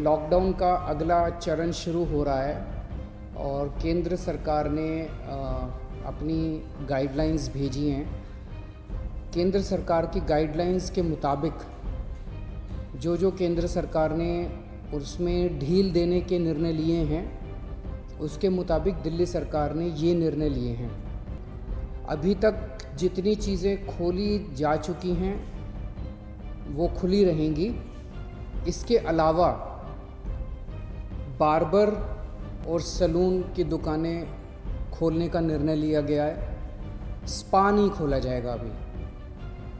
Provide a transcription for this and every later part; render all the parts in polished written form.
Lockdown का अगला चरण शुरू हो रहा है और केंद्र सरकार ने अपनी गाइडलाइंस भेजी हैं। केंद्र सरकार की गाइडलाइंस के मुताबिक जो केंद्र सरकार ने उसमें ढील देने के निर्णय लिए हैं, उसके मुताबिक दिल्ली सरकार ने ये निर्णय लिए हैं। अभी तक जितनी चीज़ें खोली जा चुकी हैं वो खुली रहेंगी। इसके अलावा बार्बर और सैलून की दुकानें खोलने का निर्णय लिया गया है। स्पा नहीं खोला जाएगा, अभी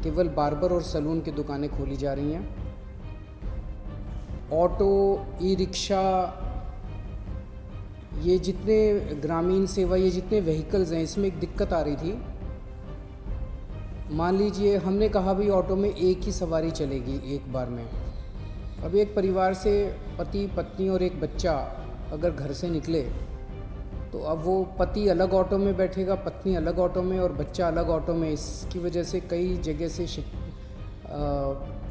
केवल बार्बर और सैलून की दुकानें खोली जा रही हैं। ऑटो, ई रिक्शा, ये जितने ग्रामीण सेवा, ये जितने व्हीकल्स हैं, इसमें एक दिक्कत आ रही थी। मान लीजिए हमने कहा भी ऑटो में एक ही सवारी चलेगी एक बार में। अब एक परिवार से पति, पत्नी और एक बच्चा अगर घर से निकले तो अब वो पति अलग ऑटो में बैठेगा, पत्नी अलग ऑटो में और बच्चा अलग ऑटो में। इसकी वजह से कई जगह से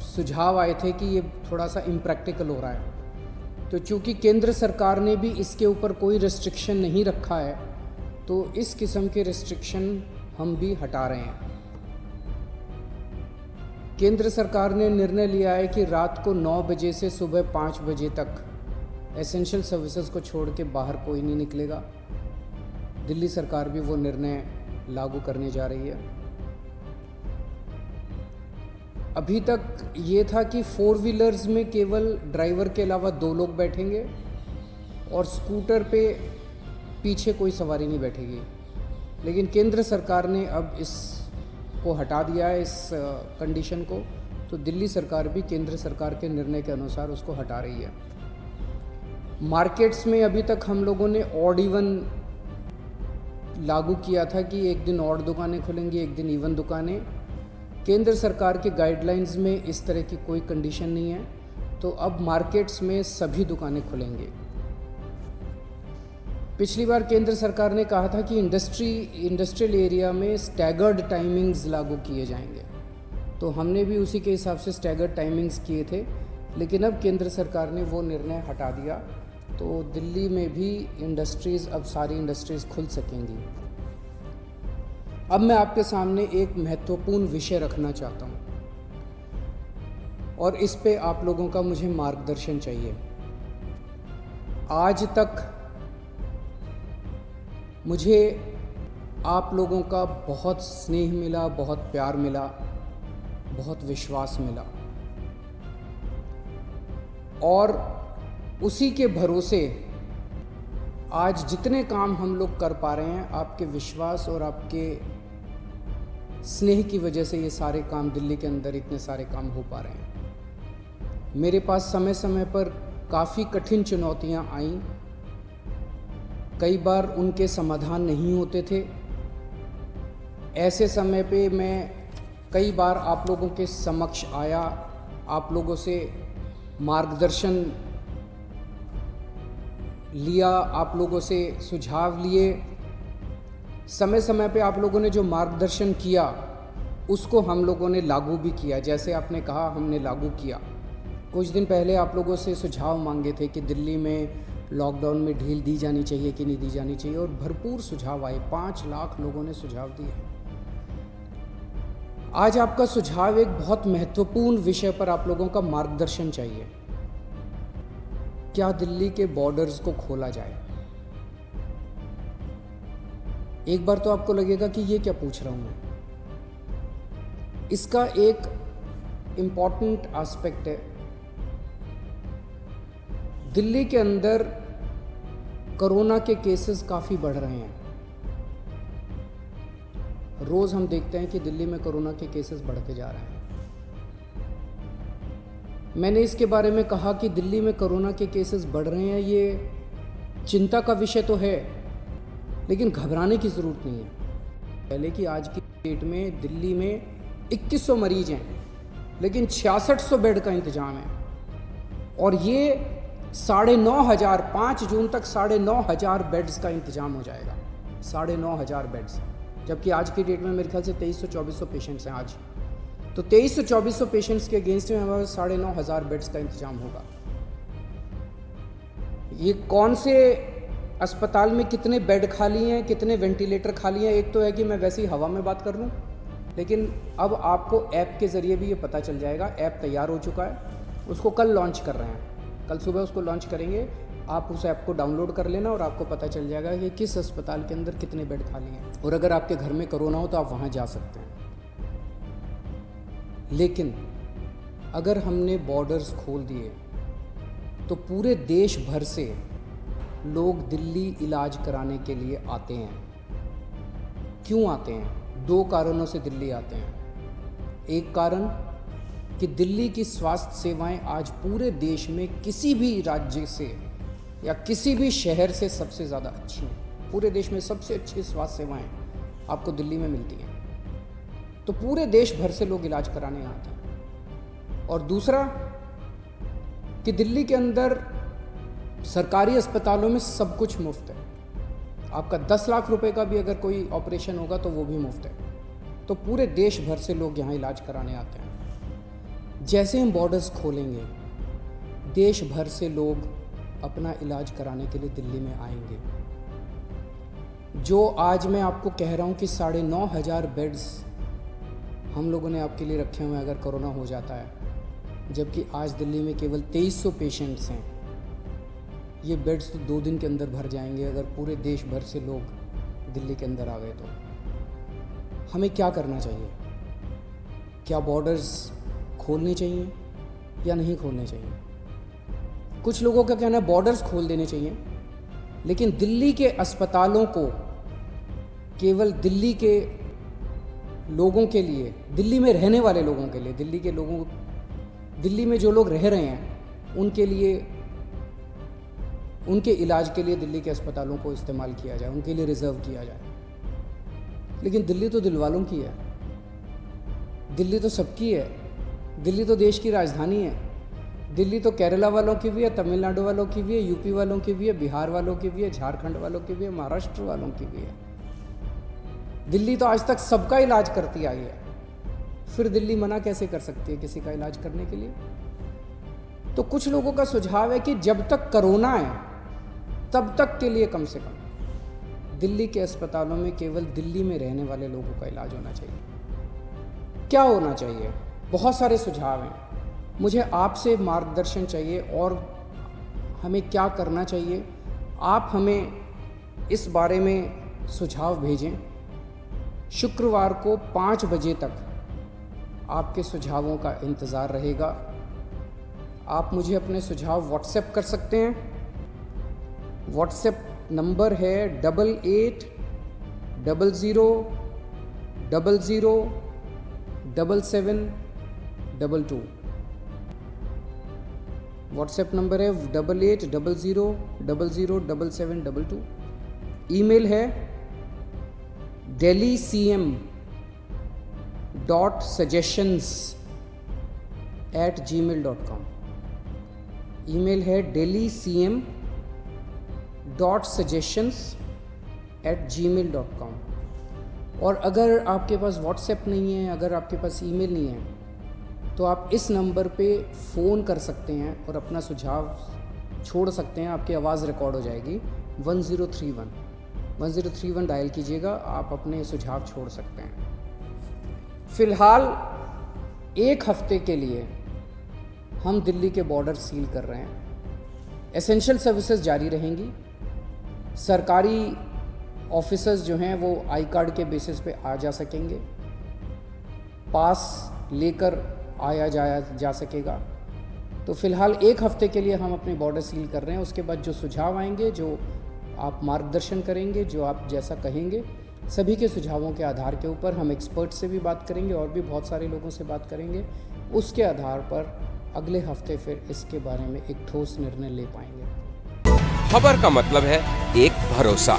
सुझाव आए थे कि ये थोड़ा सा इम्प्रैक्टिकल हो रहा है। तो चूँकि केंद्र सरकार ने भी इसके ऊपर कोई रिस्ट्रिक्शन नहीं रखा है, तो इस किस्म के रिस्ट्रिक्शन हम भी हटा रहे हैं। केंद्र सरकार ने निर्णय लिया है कि रात को 9 बजे से सुबह 5 बजे तक एसेंशियल सर्विसेज को छोड़ के बाहर कोई नहीं निकलेगा। दिल्ली सरकार भी वो निर्णय लागू करने जा रही है। अभी तक ये था कि 4 व्हीलर्स में केवल ड्राइवर के अलावा 2 लोग बैठेंगे और स्कूटर पे पीछे कोई सवारी नहीं बैठेगी। लेकिन केंद्र सरकार ने अब इसको हटा दिया है, इस कंडीशन को। तो दिल्ली सरकार भी केंद्र सरकार के निर्णय के अनुसार उसको हटा रही है। मार्केट्स में अभी तक हम लोगों ने ऑड इवन लागू किया था कि एक दिन ऑड दुकानें खुलेंगी, एक दिन इवन दुकानें। केंद्र सरकार के गाइडलाइंस में इस तरह की कोई कंडीशन नहीं है, तो अब मार्केट्स में सभी दुकानें खुलेंगी। पिछली बार केंद्र सरकार ने कहा था कि इंडस्ट्रियल एरिया में स्टैगर्ड टाइमिंग्स लागू किए जाएंगे, तो हमने भी उसी के हिसाब से स्टैगर्ड टाइमिंग्स किए थे। लेकिन अब केंद्र सरकार ने वो निर्णय हटा दिया, तो दिल्ली में भी इंडस्ट्रीज़, अब सारी इंडस्ट्रीज़ खुल सकेंगी। अब मैं आपके सामने एक महत्वपूर्ण विषय रखना चाहता हूँ और इस पे आप लोगों का मुझे मार्गदर्शन चाहिए। आज तक मुझे आप लोगों का बहुत स्नेह मिला, बहुत प्यार मिला, बहुत विश्वास मिला और उसी के भरोसे आज जितने काम हम लोग कर पा रहे हैं, आपके विश्वास और आपके स्नेह की वजह से ये सारे काम, दिल्ली के अंदर इतने सारे काम हो पा रहे हैं। मेरे पास समय समय पर काफ़ी कठिन चुनौतियां आईं, कई बार उनके समाधान नहीं होते थे। ऐसे समय पे मैं कई बार आप लोगों के समक्ष आया, आप लोगों से मार्गदर्शन लिया, आप लोगों से सुझाव लिए। समय समय पे आप लोगों ने जो मार्गदर्शन किया उसको हम लोगों ने लागू भी किया। जैसे आपने कहा, हमने लागू किया। कुछ दिन पहले आप लोगों से सुझाव मांगे थे कि दिल्ली में लॉकडाउन में ढील दी जानी चाहिए कि नहीं दी जानी चाहिए, और भरपूर सुझाव आए। 5 लाख लोगों ने सुझाव दिए। आज आपका सुझाव एक बहुत महत्वपूर्ण विषय पर आप लोगों का मार्गदर्शन चाहिए। क्या दिल्ली के बॉर्डर्स को खोला जाए? एक बार तो आपको लगेगा कि ये क्या पूछ रहा हूं मैं। इसका एक इम्पॉर्टेंट एस्पेक्ट है, दिल्ली के अंदर कोरोना के केसेस काफ़ी बढ़ रहे हैं। रोज़ हम देखते हैं कि दिल्ली में कोरोना के केसेस बढ़ते जा रहे हैं। मैंने इसके बारे में कहा कि दिल्ली में कोरोना के केसेस बढ़ रहे हैं, ये चिंता का विषय तो है, लेकिन घबराने की ज़रूरत नहीं है। पहले कि आज की डेट में दिल्ली में 2100 मरीज हैं, लेकिन 6600 बेड का इंतज़ाम है और ये 9,500, 5 जून तक 9,500 बेड्स का इंतज़ाम हो जाएगा। 9,500 बेड्स, जबकि आज की डेट में मेरे ख्याल से 2300-2400 पेशेंट्स हैं आज। तो 2300-2400 पेशेंट्स के अगेंस्ट में हमारे 9,500 बेड्स का इंतज़ाम होगा। ये कौन से अस्पताल में कितने बेड खाली हैं, कितने वेंटिलेटर खाली हैं, एक तो है कि मैं वैसे ही हवा में बात कर लूँ, लेकिन अब आपको ऐप के ज़रिए भी ये पता चल जाएगा। ऐप तैयार हो चुका है, उसको कल लॉन्च कर रहे हैं, कल सुबह उसको लॉन्च करेंगे। आप उस ऐप को डाउनलोड कर लेना और आपको पता चल जाएगा कि किस अस्पताल के अंदर कितने बेड खाली हैं, और अगर आपके घर में कोरोना हो तो आप वहाँ जा सकते हैं। लेकिन अगर हमने बॉर्डर्स खोल दिए तो पूरे देश भर से लोग दिल्ली इलाज कराने के लिए आते हैं। क्यों आते हैं? 2 कारणों से दिल्ली आते हैं। एक कारण कि दिल्ली की स्वास्थ्य सेवाएं आज पूरे देश में किसी भी राज्य से या किसी भी शहर से सबसे ज़्यादा अच्छी हैं। पूरे देश में सबसे अच्छी स्वास्थ्य सेवाएं आपको दिल्ली में मिलती हैं, तो पूरे देश भर से लोग इलाज कराने आते हैं। और दूसरा कि दिल्ली के अंदर सरकारी अस्पतालों में सब कुछ मुफ्त है। आपका 10 लाख रुपए का भी अगर कोई ऑपरेशन होगा तो वो भी मुफ्त है। तो पूरे देश भर से लोग यहाँ इलाज कराने आते हैं। जैसे हम बॉर्डर्स खोलेंगे, देश भर से लोग अपना इलाज कराने के लिए दिल्ली में आएंगे। जो आज मैं आपको कह रहा हूँ कि 9,500 बेड्स हम लोगों ने आपके लिए रखे हुए हैं अगर कोरोना हो जाता है, जबकि आज दिल्ली में केवल 2300 पेशेंट्स हैं। ये बेड्स तो 2 दिन के अंदर भर जाएंगे अगर पूरे देश भर से लोग दिल्ली के अंदर आ गए तो। हमें क्या करना चाहिए? क्या बॉर्डर्स खोलने चाहिए या नहीं खोलने चाहिए? कुछ लोगों का कहना है बॉर्डर्स खोल देने चाहिए, लेकिन दिल्ली के अस्पतालों को केवल दिल्ली के लोगों के लिए, दिल्ली में रहने वाले लोगों के लिए, दिल्ली में जो लोग रह रहे हैं उनके लिए, उनके इलाज के लिए दिल्ली के अस्पतालों को इस्तेमाल किया जाए, उनके लिए रिजर्व किया जाए। लेकिन दिल्ली तो दिल वालों की है, दिल्ली तो सबकी है, दिल्ली तो देश की राजधानी है। दिल्ली तो केरला वालों की भी है, तमिलनाडु वालों की भी है, यूपी वालों की भी है, बिहार वालों की भी है, झारखंड वालों की भी है, महाराष्ट्र वालों की भी है। दिल्ली तो आज तक सबका इलाज करती आई है, फिर दिल्ली मना कैसे कर सकती है किसी का इलाज करने के लिए? तो कुछ लोगों का सुझाव है कि जब तक कोरोना है तब तक के लिए कम से कम दिल्ली के अस्पतालों में केवल दिल्ली में रहने वाले लोगों का इलाज होना चाहिए। क्या होना चाहिए? बहुत सारे सुझाव हैं। मुझे आपसे मार्गदर्शन चाहिए और हमें क्या करना चाहिए। आप हमें इस बारे में सुझाव भेजें। शुक्रवार को 5 बजे तक आपके सुझावों का इंतज़ार रहेगा। आप मुझे अपने सुझाव व्हाट्सएप कर सकते हैं। व्हाट्सएप नंबर है 8800007722। व्हाट्सएप नंबर है 8800007722। ईमेल है delhi.cm.suggestions@gmail.com। ईमेल है delhi.cm.suggestions@gmail.com। और अगर आपके पास व्हाट्सएप नहीं है, अगर आपके पास ईमेल नहीं है, तो आप इस नंबर पे फ़ोन कर सकते हैं और अपना सुझाव छोड़ सकते हैं। आपकी आवाज़ रिकॉर्ड हो जाएगी। 1031 डायल कीजिएगा, आप अपने सुझाव छोड़ सकते हैं। फ़िलहाल 1 हफ्ते के लिए हम दिल्ली के बॉर्डर सील कर रहे हैं। एसेंशियल सर्विसेज जारी रहेंगी। सरकारी ऑफिसर्स जो हैं वो आई कार्ड के बेसिस पे आ जा सकेंगे, पास लेकर आया जाया जा सकेगा। तो फ़िलहाल 1 हफ्ते के लिए हम अपने बॉर्डर सील कर रहे हैं। उसके बाद जो सुझाव आएंगे, जो आप मार्गदर्शन करेंगे, जो आप जैसा कहेंगे, सभी के सुझावों के आधार के ऊपर हम एक्सपर्ट से भी बात करेंगे और भी बहुत सारे लोगों से बात करेंगे। उसके आधार पर अगले हफ्ते फिर इसके बारे में एक ठोस निर्णय ले पाएंगे। खबर का मतलब है एक भरोसा।